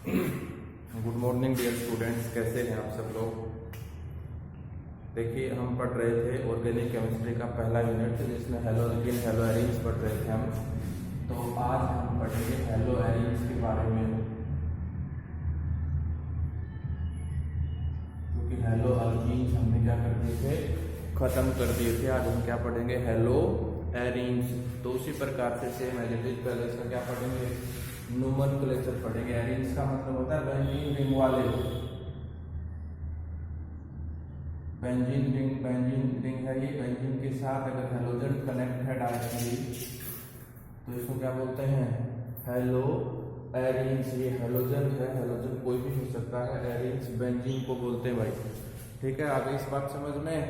Good morning dear students, कैसे हैं आप सब लोग। देखिए, हम पढ़ रहे थे ऑर्गेनिक केमिस्ट्री का पहला यूनिट जिसमें हेलोजन हेलो एरीन्स पढ़ रहे थे हम। तो आज हम पढ़ेंगे हेलो एरीन्स के बारे में, क्योंकि हेलो एल्कीन्स हमने क्या कर दिए थे, खत्म कर दिए थे। आज हम क्या पढ़ेंगे, हेलो एरीन्स। तो उसी प्रकार से सेम एज इट इज पहले इसका क्या पढ़ेंगे, नोमेनक्लेचर पढ़ेंगे। एरीन्स का मतलब होता है बेंजीन रिंग वाले। बेंजीन रिंग है ये। बेंजीन के साथ अगर हेलोजन कनेक्ट है डायरेक्टली तो इसको क्या बोलते हैं, हेलो एरीन्स। ये हेलोजन है, हेलोजन कोई भी हो सकता है, एरीन्स बेंजीन को बोलते हैं भाई। ठीक है, आगे इस बात समझ में।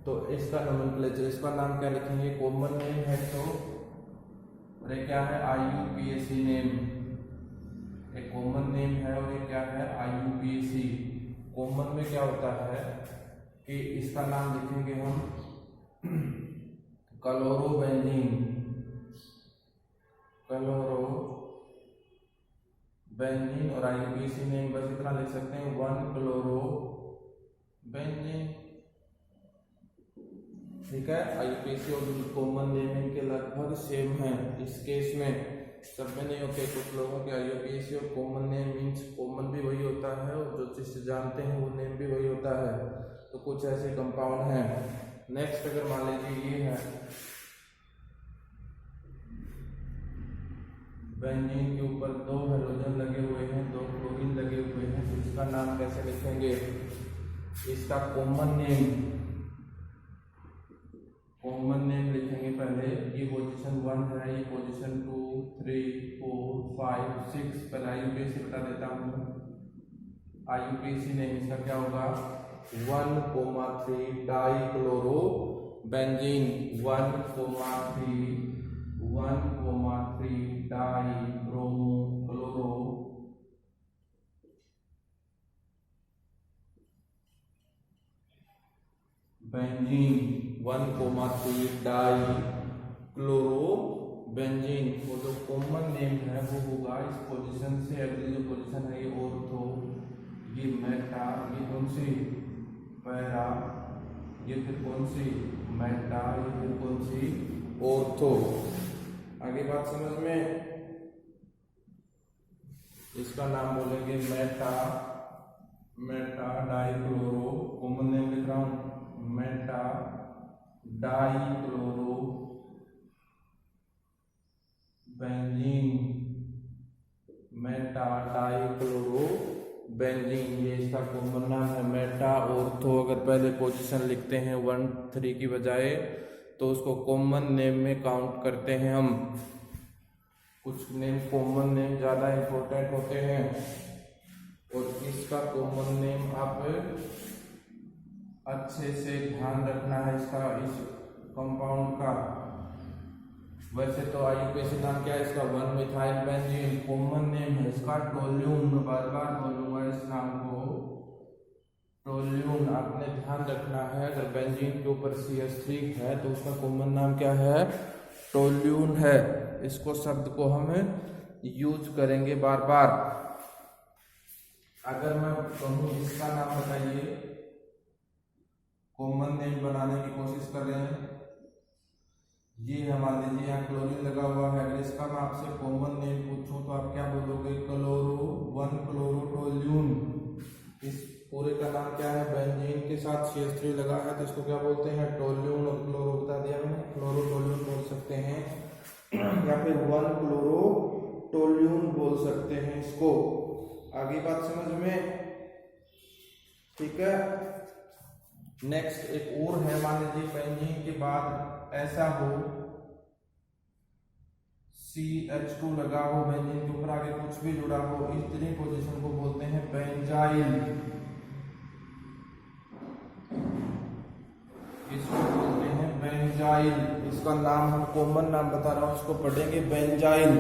तो इसका नोमेनक्लेचर, इसका नाम क्या लिखेंगे, कॉमन नेम है तो, और ये क्या है, IUPAC नेम। एक कॉमन नेम है और ये क्या है, IUPAC। कॉमन में क्या होता है कि इसका नाम लिखेंगे हम क्लोरोबेंजीन। क्लोरोबेंजीन और IUPAC नेम बस इतना लिख सकते हैं, 1 क्लोरोबेंजीन। ठीक है, IUPAC और कॉमन नेम इनके लगभग सेम है। इस केस में सब में नहीं होते, कुछ लोगों के IUPAC और कॉमन नेम मीन्स कॉमन भी वही होता है और जो चीज जानते हैं वो नेम भी वही होता है। तो कुछ ऐसे कंपाउंड हैं। नेक्स्ट अगर मान लीजिए ये है, बेंजीन के ऊपर 2 हेलोजन लगे हुए हैं, 2 क्लोरीन लगे हुए हैं, तो इसका नाम कैसे लिखेंगे, इसका कॉमन नेम लिखेंगे पहले। ये पोजीशन 1 है, ये पोजीशन 2, 3, 4, 5, 6। पहले IUPAC बता देता हूँ। IUPAC नेम इसका क्या होगा, 1,3 डाइक्लोरोबेंजीन। 1,3 डाइक्लोरोबेंजीन। 1,3 डाइक्लोरोबेंजीन। वो जो कॉमन नेम है वो होगा इस पोजीशन से, अगली जो पोजीशन है ये ऑर्थो, ये मेटा, ये कौन सी पैरा, ये फिर कौन सी मेटा, ये फिर कौन सी ऑर्थो। आगे बात समझ में। इसका नाम बोलेंगे मेटा डाइक्लोरो। कॉमन नेम लिख रहा हूं, मेटा डाइक्लोरोबेंजीन। मेटा डाइक्लोरोबेंजीन, ये इसका कॉमन नाम है मेटा ऑर्थो। अगर पहले पोजीशन लिखते हैं 1, 3 की बजाय तो उसको कॉमन नेम में काउंट करते हैं हम। कुछ नेम कॉमन नेम ज़्यादा इंपॉर्टेंट होते हैं और इसका कॉमन नेम आप अच्छे से ध्यान रखना है इसका, इस कंपाउंड का। वैसे तो IUPAC नाम क्या है इसका, 1,मिथाइल बेंजीन। कॉमन नेम है इसका टोल्यून। मैं बार बार बोलूंगा इस नाम को, टोल्यून। आपने ध्यान रखना है, अगर बेंजीन के ऊपर CH3 है तो उसका कॉमन नाम क्या है, टोल्यून है। इसको शब्द को हम यूज करेंगे बार बार। अगर मैं कहूँ इसका नाम बताइए, कॉमन नेम बनाने की कोशिश कर रहे हैं, ये है मान लीजिए यहाँ क्लोरीन लगा हुआ है। अगर इसका मैं आपसे कॉमन नेम पूछूं तो आप क्या बोलोगे, 1 क्लोरोटोल्यून। इस पूरे का नाम क्या है, बेंजीन के साथ CH3 लगा है तो इसको क्या बोलते हैं, टोल्यून। और क्लोरो बता दिया मैंने, क्लोरोटोल्यून बोल सकते हैं या फिर 1 क्लोरोटोल्यून बोल सकते हैं इसको। आगे बात समझ में। ठीक है, नेक्स्ट एक और है, मान लीजिए बेंजीन के बाद ऐसा हो, CH2 लगा हो बेंजीन के ऊपर, आगे कुछ भी जुड़ा हो, इतनी पोजीशन को बोलते हैं बेंजाइल। इसको बोलते हैं बेंजाइल। इसका नाम हम कॉमन नाम बता रहा हूँ, इसको पढ़ेंगे बेंजाइल।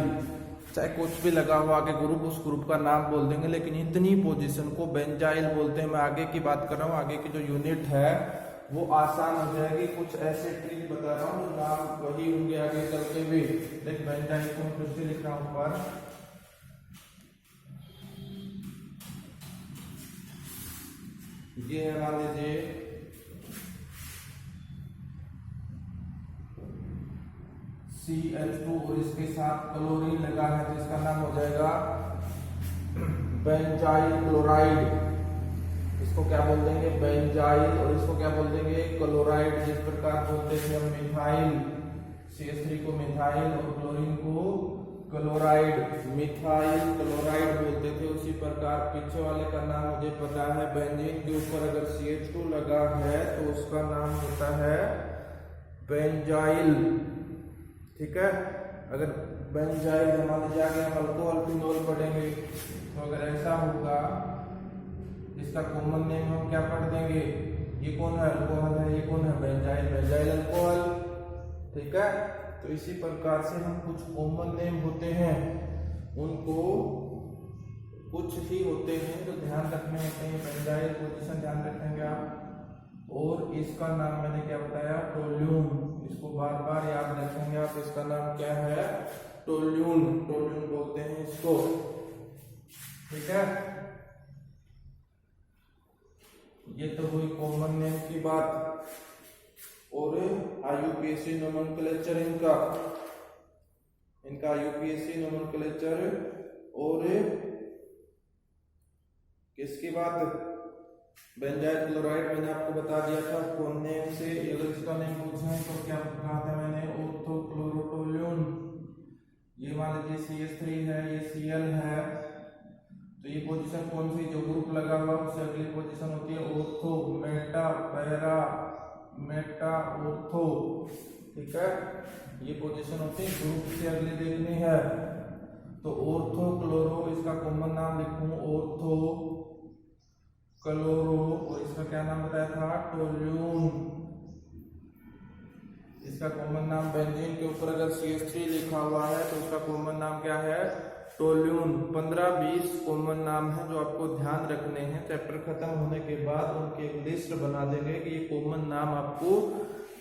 चाहे कुछ भी लगा हो आगे ग्रुप, उस ग्रुप का नाम बोल देंगे, लेकिन इतनी पोजीशन को बेंजाइल बोलते हैं। मैं आगे की बात कर रहा हूँ, आगे की जो यूनिट है वो आसान हो जाएगी। कुछ ऐसे ट्रिक बता रहा हूँ, नाम वही होंगे आगे चल के भी। देख बेंजाइल को फिर से लिख रहा हूँ ऊपर, ये है मान लीजिए CH2 और इसके साथ क्लोरीन लगा है, तो इसका नाम हो जाएगा बेंजाइल क्लोराइड। इसको क्या बोल देंगे? बेंजाइल। और इसको क्या बोल देंगे? क्लोराइड। जिस प्रकार बोलते थे हम मिथाइल, CH3 को मिथाइल और क्लोरीन को क्लोराइड, मिथाइल क्लोराइड बोलते थे, उसी प्रकार पीछे वाले का नाम मुझे पता है। बेंजीन के ऊपर अगर CH2 लगा है तो उसका नाम होता है बेंजाइल। ठीक है, अगर बेंजाइल मान लीजिए आगे हम अल्कोहल फिनोल पढ़ेंगे, तो अगर ऐसा होगा इसका कॉमन नेम हम क्या पढ़ देंगे? ये कौन है? अल्कोहल है। ये कौन है? बेंजाइल। Benzyl alcohol. ठीक है, तो इसी प्रकार से हम कुछ कॉमन नेम होते हैं, उनको कुछ ही होते हैं तो ध्यान रखने होते हैं। बेंजाइल पोजीशन ध्यान रखेंगे आप। और इसका नाम मैंने क्या बताया? टोल्यून। इसको बार बार याद रखेंगे आप। इसका नाम क्या है? टोल्यून। टोल्यून बोलते हैं इसको। ठीक है, ये तो हुई कॉमन नेम की बात। और IUPAC नोमेनक्लेचर इनका IUPAC नोमेनक्लेचर। और किसकी बात? बेंजाइल क्लोराइड मैंने आपको बता दिया था कौन नेम से। अगर इसका नेम पूछे तो क्या कहा था मैंने? ऑर्थोक्लोरोटोल्यून। ये मान लीजिए CH3 है, ये Cl है, तो ये पोजीशन कौन सी? जो ग्रुप लगा हुआ उससे अगली पोजीशन होती है ortho, Meta, para, Meta, ortho. ठीक है, ये पोजीशन होती है, ग्रुप से अगली देखनी है। तो ऑर्थो क्लोरो, इसका कॉमन नाम लिखूं ऑर्थो क्लोरो। और इसका क्या नाम बताया था? टोल्यून। इसका कॉमन नाम, बेंजीन के ऊपर अगर CH3 लिखा हुआ है तो उसका कॉमन नाम क्या है? टोल्यून। 15-20 कॉमन नाम है जो आपको ध्यान रखने हैं। चैप्टर खत्म होने के बाद उनकी एक लिस्ट बना देंगे कि ये कॉमन नाम आपको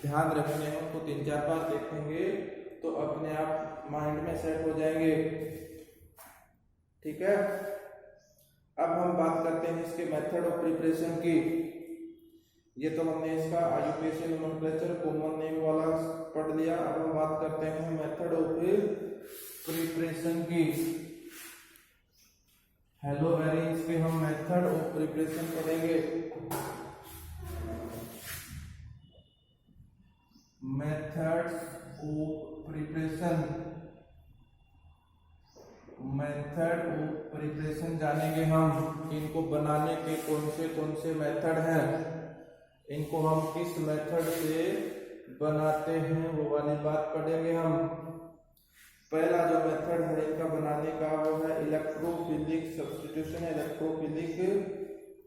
ध्यान रखने हैं। उनको 3-4 बार देखेंगे तो अपने आप माइंड में सेट हो जाएंगे। ठीक है, अब हम बात करते हैं इसके मेथड ऑफ प्रिपरेशन की। ये तो हमने इसका IUPAC नोमेनक्लेचर कॉमन नेम वाला पढ़ लिया। अब हम बात करते हैं मेथड ऑफ प्रिपरेशन की। हेलो वेरिएंस के हम मेथड ऑफ प्रिपरेशन पढ़ेंगे। Methods of preparation, method of preparation जानेंगे हम। इनको बनाने के कौन से मेथड हैं, इनको हम किस मेथड से बनाते हैं, वो वाली बात पढ़ेंगे हम। पहला जो मेथड है इनका बनाने का वो है इलेक्ट्रोफिलिक सब्स्टिट्यूशन। इलेक्ट्रोफिलिक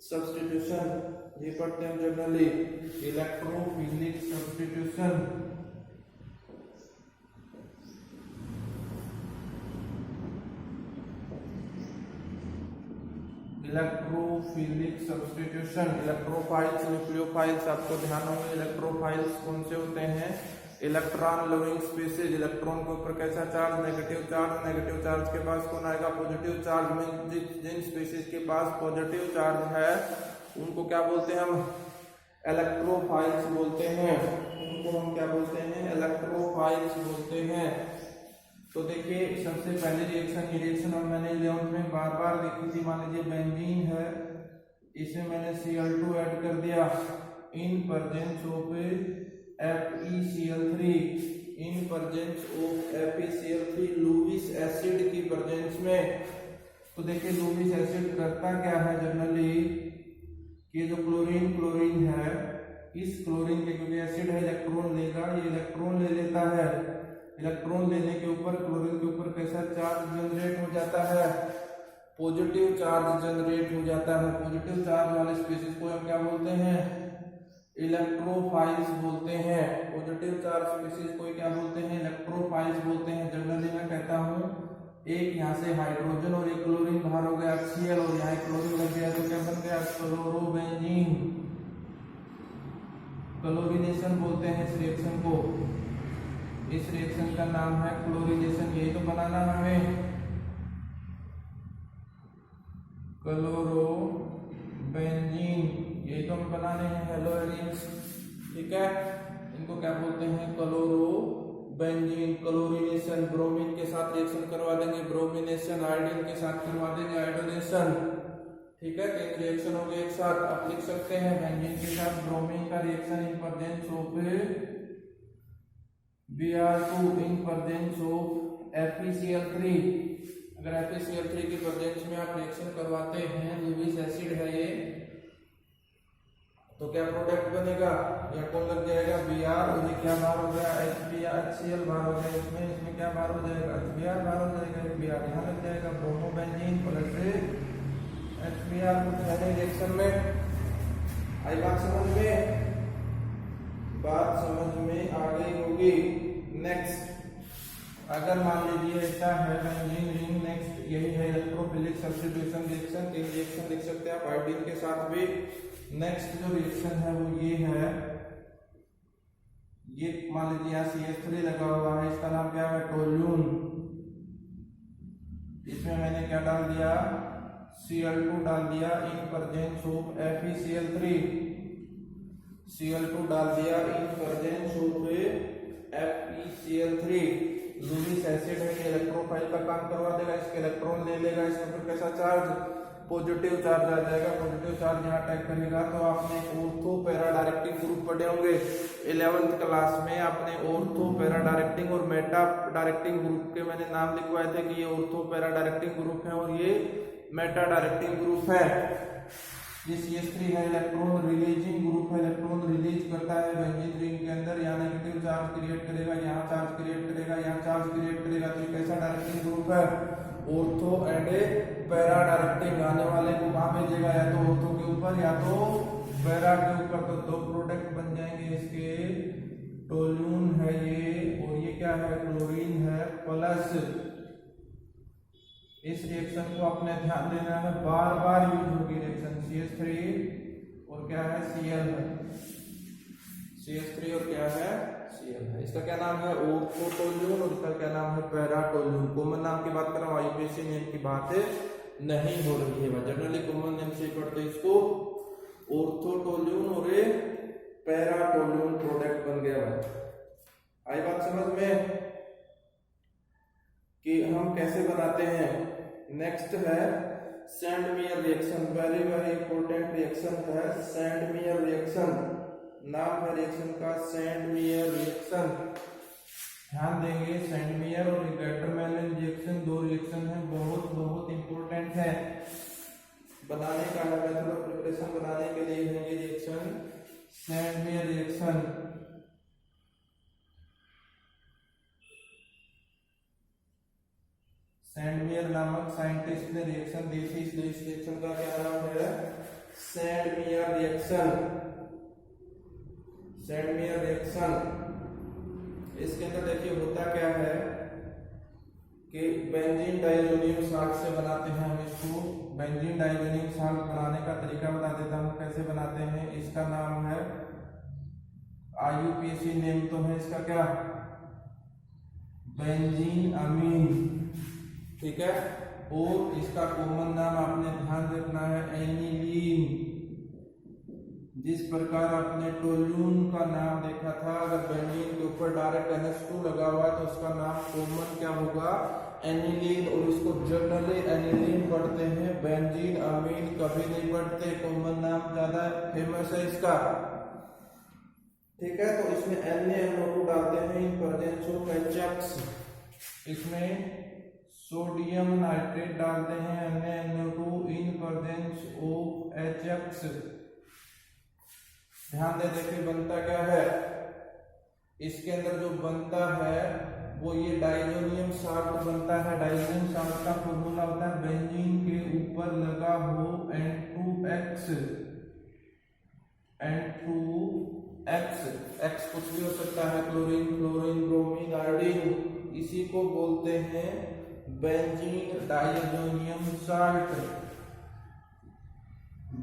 सब्स्टिट्यूशन ये पढ़ते हैं generally. Electrophilic substitution, electrophilic substitution. Electrophiles, nucleophiles आपको ध्यान होंगे। इलेक्ट्रोफाइल्स कौन से होते हैं? Electron loving species. इलेक्ट्रॉन के ऊपर कैसा charge? Negative charge. Negative charge के पास कौन आएगा? Positive charge. में जिन स्पीसीज के पास पॉजिटिव चार्ज है उनको क्या बोलते हैं हम? इलेक्ट्रोफाइल्स बोलते हैं। उनको हम क्या बोलते हैं? इलेक्ट्रोफाइल्स बोलते हैं। तो देखिए, सबसे पहले रिएक्शन हम मैंने 11th में बार बार देखी थी। मान लीजिए बेंजीन है, इसमें मैंने Cl2 ऐड कर दिया in presence of FeCl3। In presence of FeCl3 Lewis acid की प्रेजेंस में। तो देखिए लुईस एसिड करता क्या है जनरली कि जो क्लोरीन है, इस क्लोरीन के क्योंकि एसिड है इलेक्ट्रॉन लेगा, ये इलेक्ट्रॉन ले लेता है। इलेक्ट्रॉन लेने के ऊपर क्लोरीन के ऊपर कैसा चार्ज जनरेट हो जाता है? पॉजिटिव चार्ज जनरेट हो जाता है। पॉजिटिव चार्ज वाले स्पीशीज को हम क्या बोलते हैं? इलेक्ट्रोफाइल्स बोलते हैं। पॉजिटिव चार्ज स्पीशीज को क्या बोलते हैं? इलेक्ट्रोफाइल्स बोलते हैं। जनरली मैं कहता हूँ एक यहाँ से हाइड्रोजन और एक क्लोरीन बाहर हो गया Cl, और यहाँ क्लोरीन लग गया तो क्या बन गया? क्लोरोबेंजीन। क्लोरीनेशन बोलते हैं इस रिएक्शन को। इस रिएक्शन का नाम है क्लोरीनेशन। यही तो बनाना हमें, क्लोरोबेंजीन। ये तो हम बनाने हैं हेलो एरिन्स, ठीक है। इनको क्या बोलते हैं, क्लोरो बेंजीन, क्लोरीनेशन, ब्रोमीन के साथ रिएक्शन करवा देंगे, ब्रोमिनेशन, आयोडीन के साथ करवा देंगे, आयोडोनेशन, ठीक है। तीन रिएक्शन हो गए एक साथ। आप लिख सकते हैं बेंजीन के साथ ब्रोमीन का reaction in presence of Br2 in presence of FeCl3। अगर FeCl3 के प्रेजेंस में आप रिएक्शन करवाते हैं, लुईस एसिड है ये, तो क्या प्रोडक्ट बनेगा, या कौन लग जाएगा Br, और ये क्या बाहर हो गया HCl बाहर हो गया, इसमें क्या बाहर हो जाएगा HBr बाहर हो जाएगा, HBr यहाँ लग जाएगा, ब्रोमोबेंजीन प्लस HBr को पहले रिएक्शन में। आई बात समझ में, बात समझ में आ गई होगी। नेक्स्ट, अगर मान लीजिए ऐसा है बेंजीन रिंग, नेक्स्ट यही है इलेक्ट्रोफिलिक सब्स्टिट्यूशन रिएक्शन, तीन रिएक्शन लिख सकते हैं आप आयोडीन के साथ भी। नेक्स्ट जो रिएक्शन है वो ये है, ये मान लीजिए यहाँ CH3 लगा हुआ है, इसका नाम क्या है टोल्यून। इसमें मैंने क्या डाल दिया, Cl2 डाल दिया in presence of FeCl3, Cl2 डाल दिया in presence of FeCl3। Lewis acid है, ये इलेक्ट्रोफाइल का काम करवा देगा, इसके इलेक्ट्रॉन ले लेगा, इसमें फिर कैसा चार्ज, पॉजिटिव चार्ज आ जाएगा। पॉजिटिव चार्ज यहाँ अटैक करेगा तो आपने ऑर्थो पैरा डायरेक्टिंग ग्रुप पढ़े होंगे 11th क्लास में, आपने ऑर्थो पैरा डायरेक्टिंग और मेटा डायरेक्टिंग ग्रुप के मैंने नाम लिखवाए थे कि ये ऑर्थो पैरा डायरेक्टिंग ग्रुप है और ये मेटा डायरेक्टिंग ग्रुप है। ये CH3 है, इलेक्ट्रॉन रिलीजिंग ग्रुप है, इलेक्ट्रॉन रिलीज करता है बेंजीन रिंग के अंदर, यहाँ नेगेटिव चार्ज क्रिएट करेगा, यहाँ चार्ज क्रिएट करेगा, यहाँ चार्ज क्रिएट करेगा। तो कैसा डायरेक्टिंग ग्रुप है, ऑर्थो एंड पैरा डायरेक्टिंग। आने वाले को कहाँ भेजेगा, या तो ऑर्थो के ऊपर या तो पैरा के ऊपर। तो दो प्रोडक्ट बन जाएंगे इसके, टोल्यून है ये और ये क्या है क्लोरीन है, प्लस इस रिएक्शन को अपने ध्यान देना है, बार बार यूज होगी रिएक्शन। CH3 और क्या है Cl है, CH3 और क्या है Cl है। इसका क्या नाम है ऑर्थोटोल्यून और इसका क्या नाम है पैराटोल्यून। कॉमन नाम की बात कर रहा हूँ, आईयूपीएसी नेम की बात नहीं हो रही है, जनरली कॉमन नेम से पढ़ते इसको। ऑर्थोटोल्यून और पैराटोल्यून प्रोडक्ट बन गया भाई। आई बात समझ में कि हम कैसे बनाते हैं। नेक्स्ट है Sandmeyer reaction, very very important reaction है सैंडमेयर रिएक्शन। नाम है रिएक्शन का सैंडमेयर रिएक्शन, ध्यान देंगे। सैंडमेयर और गैटरमैलन रिएक्शन दो रिएक्शन है, बहुत बहुत इंपॉर्टेंट है, बनाने का है मेथड ऑफ प्रिपरेशन बनाने के लिए है ये रिएक्शन सैंडमेयर रिएक्शन। सैंडमेयर नामक साइंटिस्ट ने रिएक्शन दी थी, इसलिए इस रिएक्शन का क्या नाम है सैंडमेयर रिएक्शन। सैंडमेयर रिएक्शन, इसके अंदर देखिए होता क्या है कि बेंजीन डाइजोनियम साल्ट से बनाते हैं हम इसको। बेंजीन डाइजोनियम साल्ट बनाने का तरीका बता देता हूँ कैसे बनाते हैं। इसका नाम है आईयूपीएसी नेम तो है इसका क्या, बेंजीन अमीन, ठीक है। और इसका कॉमन नाम आपने ध्यान रखना है एनिलीन। जिस प्रकार आपने टोल्यून का नाम देखा था, अगर बेंजीन के ऊपर डायरेक्ट NH2 लगा हुआ है तो उसका नाम कॉमन क्या होगा एनिलीन, और इसको जनरली एनिलीन पढ़ते हैं, बेंजीन अमीन कभी नहीं पढ़ते। कॉमन नाम ज्यादा फेमस है इसका, ठीक है। तो इसमें NaNO2 डालते हैं इन प्रेजेंस ऑफ HX, इसमें सोडियम नाइट्रेट डालते हैं NaNO2 in presence of HX। ध्यान दे, देखिए बनता क्या है इसके अंदर, जो बनता है वो ये डाइजोनियम साल्ट बनता है। डाइजोनियम साल्ट का फॉर्मूला होता है बेंजीन के ऊपर लगा हो N2X, N2X, X कुछ भी हो सकता है, क्लोरीन, क्लोरीन, ब्रोमीन, आयोडीन, इसी को बोलते हैं benzene diazonium salt.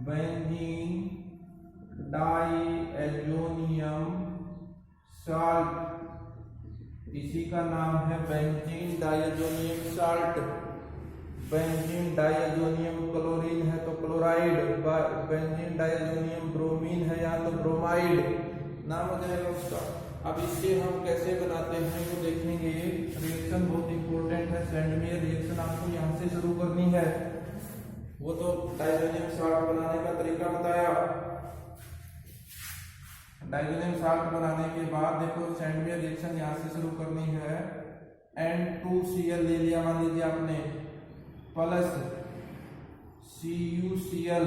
Benzene diazonium salt, इसी का नाम है benzene diazonium salt. Benzene diazonium chlorine है तो क्लोराइड, बेंजीन डाइअजोनियम ब्रोमीन है या तो ब्रोमाइड नाम हो जाएगा उसका। अब इससे हम कैसे बनाते हैं वो देखेंगे। रिएक्शन बहुत इंपॉर्टेंट है, सेंडमेयर रिएक्शन आपको यहाँ से शुरू करनी है। वो तो डाइअजोनियम साल्ट बनाने का तरीका बताया। डाइअजोनियम साल्ट बनाने के बाद देखो सेंडमेयर रिएक्शन यहाँ से शुरू करनी है। N2Cl ले लिया मान लीजिए आपने, plus CuCl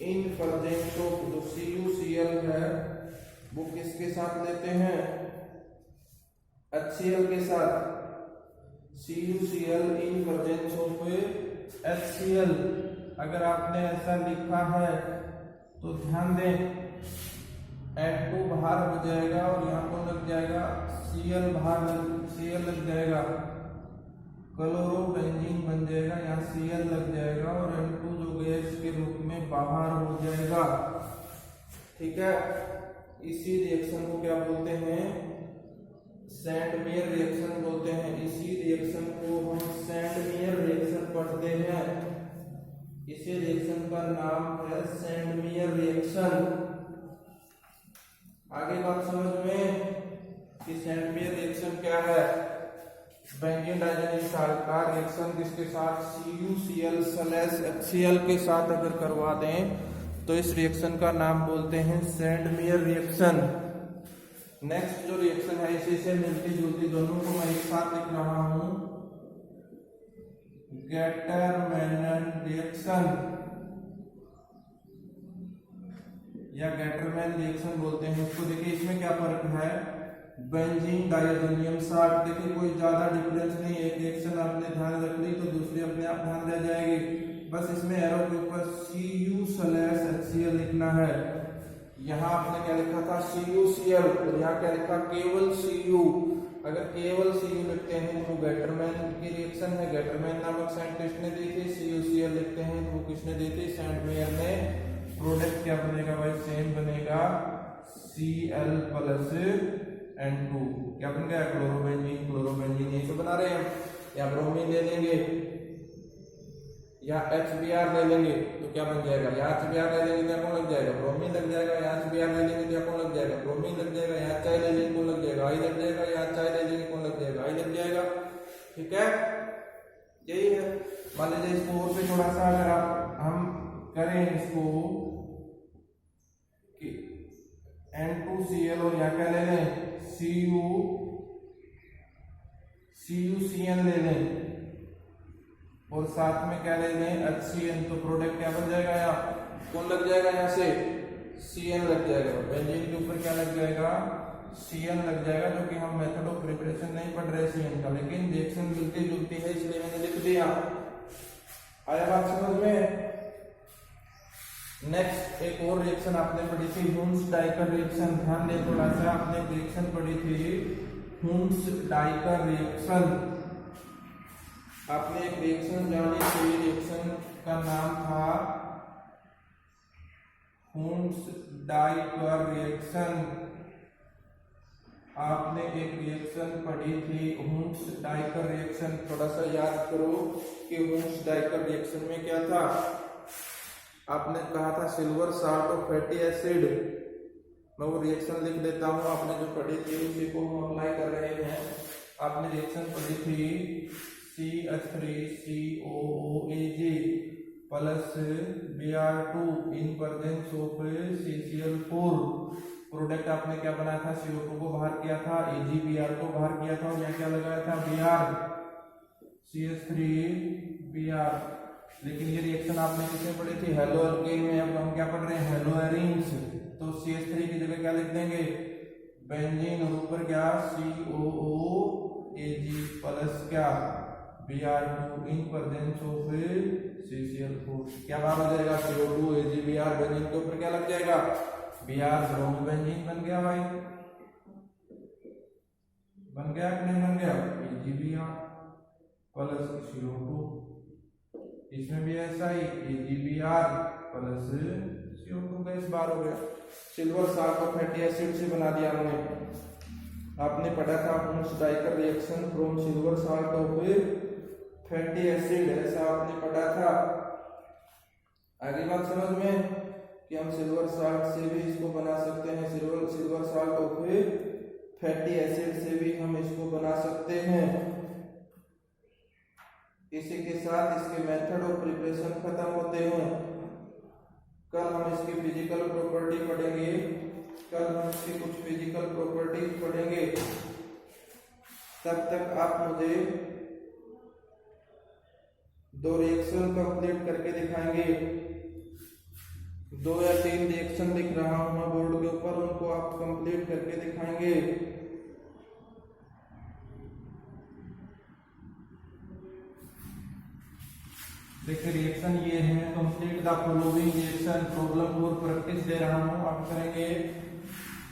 in presence of, जो CuCl है वो किसके साथ लेते हैं, HCl के साथ। CuCl in presence of HCl, अगर आपने ऐसा लिखा है तो ध्यान दें N2 बाहर हो जाएगा और यहाँ को लग जाएगा Cl Cl लग जाएगा, क्लोरोबेंजीन बन जाएगा, यहाँ Cl लग जाएगा और N2 जो गैस के रूप में बाहर हो जाएगा। ठीक है, इसी रिएक्शन को क्या बोलते हैं, सेंडमेयर रिएक्शन बोलते हैं। इसी रिएक्शन को हम सेंडमेयर रिएक्शन पढ़ते हैं। इसी रिएक्शन का नाम है सेंडमेयर रिएक्शन। आगे बात समझ में कि सेंडमेयर रिएक्शन क्या है। बेंजीन डाइअजोनियम साल्ट का रिएक्शन किसके साथ, CuCl/HCl के साथ अगर करवा दें तो इस रिएक्शन का नाम बोलते हैं सेंडमेयर रिएक्शन। नेक्स्ट जो रिएक्शन है इसी से मिलती जुलती, दोनों को मैं एक साथ लिख रहा हूं, गेटरमैन रिएक्शन या गेटरमैन रिएक्शन बोलते हैं इसको। देखिए इसमें क्या फर्क है, बेंजीन डाइअजोनियम साल्ट, देखिए कोई ज्यादा डिफरेंस नहीं है। एक रिएक्शन आपने ध्यान रख ली तो दूसरी अपने आप ध्यान रह जाएगी। बस इसमें एरो के ऊपर Cu/HCl लिखना है। यहाँ आपने क्या लिखा था, CuCl, और यहाँ क्या लिखा, केवल Cu। अगर केवल Cu लिखते हैं तो गेटरमैन की रिएक्शन है, गेटरमैन नामक साइंटिस्ट ने दी थी। CuCl लिखते हैं तो वो किसने दी थी, सेंडमेयर ने। प्रोडक्ट क्या बनेगा भाई, सेम बनेगा, Cl+N2 क्या बन गया, क्लोरोबेंजीन यही तो बना रहे हैं। या ब्रोमीन ले लेंगे या HBr ले लेंगे तो क्या बन जाएगा, या HBr ले लेंगे तो कौन लग जाएगा, ब्रोमीन लग जाएगा। या HBr ले लेंगे तो कौन लग जाएगा, ब्रोमीन लग जाएगा। या HI ले लेंगे कौन लग जाएगा, I लग जाएगा। या HI ले लेंगे कौन लग जाएगा, I लग जाएगा। ठीक है, यही है। मान लीजिए इसको और पे थोड़ा सा अगर हम करें इसको कि N2Cl और यहाँ क्या ले लें, CuCN ले लें और साथ में क्या ले लें, HCN, तो प्रोडक्ट क्या बन जाएगा, यहाँ कौन लग जाएगा, यहाँ से Cn लग जाएगा। बेंजीन के ऊपर क्या लग जाएगा, Cn लग जाएगा, जो कि हम मेथड ऑफ प्रिपरेशन नहीं पढ़ रहे Cn का, लेकिन रिएक्शन मिलती जुलती है इसलिए मैंने लिख दिया। आया बात समझ में। नेक्स्ट एक और रिएक्शन आपने पढ़ी थी, हुंस-डाइकर रिएक्शन। ध्यान दें थोड़ा सा, आपने रिएक्शन पढ़ी थी हुंस-डाइकर रिएक्शन। आपने एक रिएक्शन जानी थी, रिएक्शन का नाम था हुंस-डाइकर रिएक्शन। आपने एक रिएक्शन पढ़ी थी हुंस-डाइकर रिएक्शन। थोड़ा सा याद करो कि हुंस-डाइकर रिएक्शन में क्या था। आपने कहा था सिल्वर साल्ट और फैटी एसिड। मैं वो रिएक्शन लिख देता हूँ, आपने जो पढ़ी थी उसी को हम अप्लाई कर रहे हैं। आपने रिएक्शन पढ़ी थी CH3COOAg plus Br2 in presence of CCl4। Product आपने क्या बनाया था, CO2 को बाहर किया था, AgBr को बाहर किया था और यहाँ क्या लगाया था, Br, CH3Br। लेकिन ये रिएक्शन आपने किसमें पढ़ी थी, हेलो अल्केन में। अब हम क्या पढ़ रहे हैं, हेलो एरीन्स। तो CH3 की जगह क्या लिख देंगे, बेंजीन, और ऊपर क्या COOAg प्लस क्या Br2 in presence of CCl4। क्या बात हो जाएगा, CO2 AgBr, बेंजीन के ऊपर क्या लग जाएगा, Br, ब्रोमोबेंजीन बन गया भाई। बन गया कि नहीं बन गया, AgBr प्लस CO2। इसमें भी ऐसा ही AgBr प्लस CO2 का इस बार हो गया। सिल्वर साल्ट और फैटी एसिड से बना दिया हमने। आपने पढ़ा था डाइकर reaction from silver salt of fatty acid, ऐसा आपने पढ़ा था। आगे बात समझ में कि हम सिल्वर साल्ट से भी इसको बना सकते हैं, silver salt of fatty acid से भी हम इसको बना सकते हैं। इसी के साथ इसके मेथड ऑफ प्रिपरेशन खत्म होते हैं। कल हम इसकी फिजिकल प्रॉपर्टी पढ़ेंगे, कल हम इसकी कुछ फिजिकल प्रॉपर्टीज पढ़ेंगे। तब तक आप मुझे 2 रिएक्शन कंप्लीट करके दिखाएंगे। 2 या 3 रिएक्शन लिख रहा हूं मैं बोर्ड के ऊपर, उनको आप कंप्लीट करके दिखाएंगे। देखिए रिएक्शन ये है, complete the following reaction, problem और प्रैक्टिस दे रहा हूं, आप करेंगे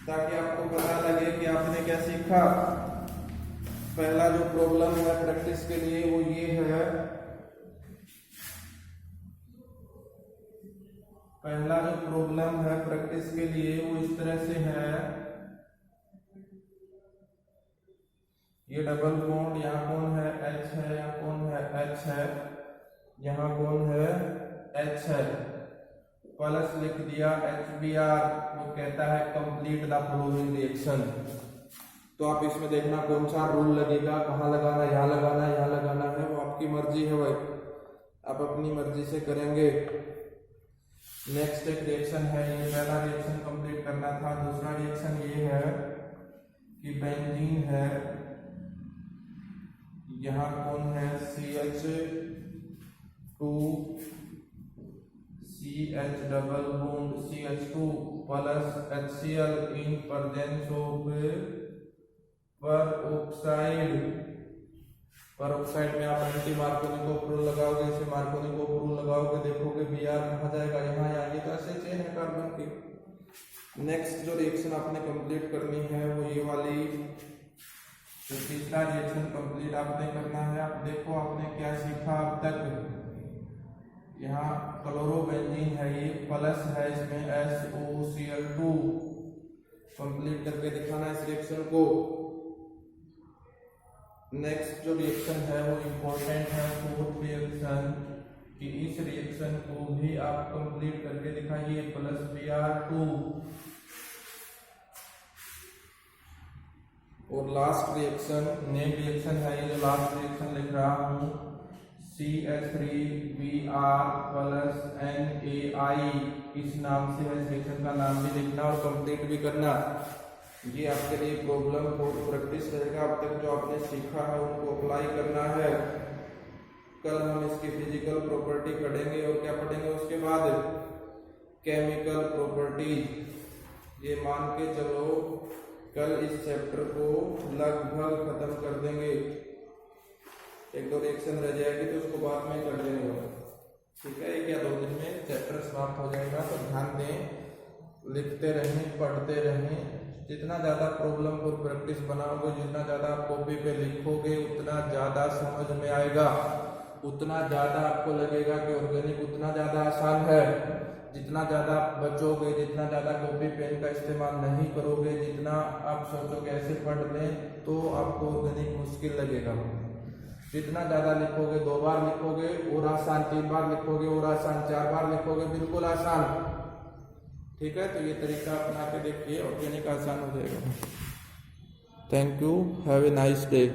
ताकि आपको पता लगे कि आपने क्या सीखा। पहला जो प्रॉब्लम है प्रैक्टिस के लिए वो ये है, पहला जो प्रॉब्लम है प्रैक्टिस के लिए वो इस तरह से है, ये डबल बॉन्ड, यहाँ कौन है H है, यहाँ कौन है H है, यहाँ कौन है H है, प्लस लिख दिया HBr, वो कहता है कंप्लीट द फॉलोइंग रिएक्शन। तो आप इसमें देखना कौन सा रूल लगेगा, कहाँ लगाना, यहाँ लगाना, यहाँ लगाना है, वो आपकी मर्जी है भाई, आप अपनी मर्जी से करेंगे। नेक्स्ट एक रिएक्शन है, ये पहला रिएक्शन कंप्लीट करना था। दूसरा रिएक्शन ये है कि बेंजीन है, यहाँ कौन है CH2 CH double bond CH2 plus HCl in presence of peroxide में आप एंटी मार्कोनिको रूल लगाओगे, इसे मार्कोनिको रूल लगाओगे, देखोगे Br कहाँ जाएगा, यहाँ आएगी। तो ऐसे चेन है कार्बन की। नेक्स्ट जो रिएक्शन आपने कंप्लीट करनी है वो ये वाली, तो तीसरा रिएक्शन कंप्लीट आपने करना है। आप देखो आपने क्या सीखा अब तक। यहाँ क्लोरोबेंजीन है, ये प्लस है, इसमें SOCl2, कंप्लीट करके दिखाना इस रिएक्शन को। नेक्स्ट जो रिएक्शन है वो इम्पोर्टेंट है, फोर्थ रिएक्शन, कि इस रिएक्शन को भी आप कंप्लीट करके दिखाइए, प्लस Br2। और लास्ट रिएक्शन नेम रिएक्शन है, ये जो लास्ट रिएक्शन लिख रहा हूँ CH3Br प्लस NaI, इस नाम से है, रिएक्शन का नाम भी लिखना और कंप्लीट भी करना। ये आपके लिए प्रॉब्लम और प्रैक्टिस रहेगा। अब तक जो आपने सीखा है उनको अप्लाई करना है। कल हम इसकी फिजिकल प्रॉपर्टी पढ़ेंगे और क्या पढ़ेंगे उसके बाद, केमिकल प्रॉपर्टीज। ये मान के चलो कल इस चैप्टर को लगभग खत्म कर देंगे। 1-2 रिएक्शन रह जाएगी तो उसको बाद में कर देंगे, ठीक है। 1 या 2 दिन में चैप्टर समाप्त हो जाएगा। तो ध्यान दें, लिखते रहें, पढ़ते रहें। जितना ज़्यादा प्रॉब्लम और प्रैक्टिस बनाओगे, जितना ज़्यादा आप कॉपी पे लिखोगे, उतना ज़्यादा समझ में आएगा, उतना ज़्यादा आपको लगेगा कि ऑर्गेनिक उतना ज़्यादा आसान है। जितना ज़्यादा आप बचोगे, जितना ज़्यादा कॉपी पेन का इस्तेमाल नहीं करोगे, जितना आप सोचोगे ऐसे पढ़ लें, तो आपको ऑर्गेनिक मुश्किल लगेगा। जितना ज़्यादा लिखोगे, 2 बार लिखोगे और आसान, 3 बार लिखोगे और आसान, 4 बार लिखोगे बिल्कुल आसान, ठीक है। तो ये तरीका अपना के देखिए, ऑर्गेनिक आसान हो जाएगा। Thank you, have a nice day.